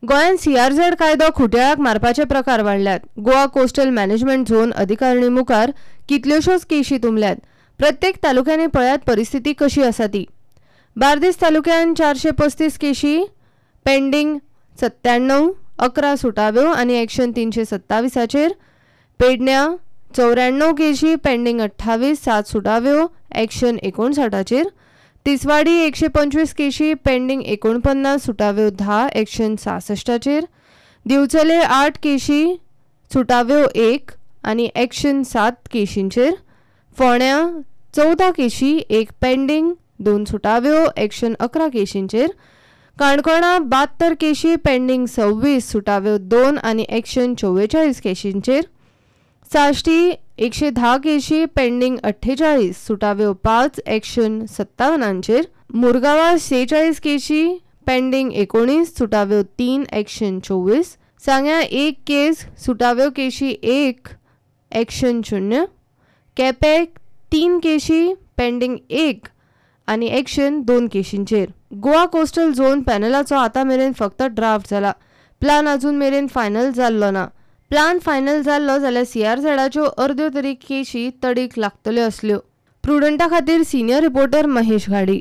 गोंयांत CRZ कायदो खुट्याळाक मारपाचे प्रकार वाडल्यात। गोवा कोस्टल मॅनेजमेंट झोन अधिकारिणी मुखार कितल्योशोच केशी तुंबल्यात। प्रत्येक तालुक्यांनी पळयात परिस्थिती कशी आसा ती। बार्देस तालुक्यात 435 केशी पेंडिंग 97, 11 सुटाव्यो आनी एक्शन 327 पेडण्यां 94 केशी पेंडिंग 28, 7 सुटाव्यो एक्शन 59 तिसवाडी 125 केशी पेंडिंग 49, सुटाव्यो 10 एक्शन 66 दिवचले 8 केशी सुटाव्यो 1 आनी एक्शन 7 केशींचेर फोंड्यां 14 केशी 1 पेंडिंग 2 सुटाव्यो एक्शन 11 केशींचेर काणकोणा 72 केशी पेंडिंग 26 सुटाव्यो 2 आनी एक्शन 44 केशींचेर साश्टी 110 केशी पेंडिंग 48 सुटाव्यो 5 एक्शन 57 मुरगांवा 46 केशी पेंडिंग 19 सुटाव्यो 3 एक्शन 24 सांग्या 1 केस सुटाव्यो केशी 1 एक्शन 0 केपें 3 केशी पेंडिंग 1 आनी एक्शन 2 केशींचेर। गोवा कोस्टल झोन पॅनलाचो आतां मेरेन फक्त ड्राफ्ट जाला। प्लान अजून मेरेन फायनल जाल्लो ना। प्लान फायनल जाल्लो जाल्यार CRZच्यो अर्द्यो तरी केशी तडीक लागतल्यो असल्यो। प्रुडंटा खातीर सिनियर रिपोर्टर महेश घाडी।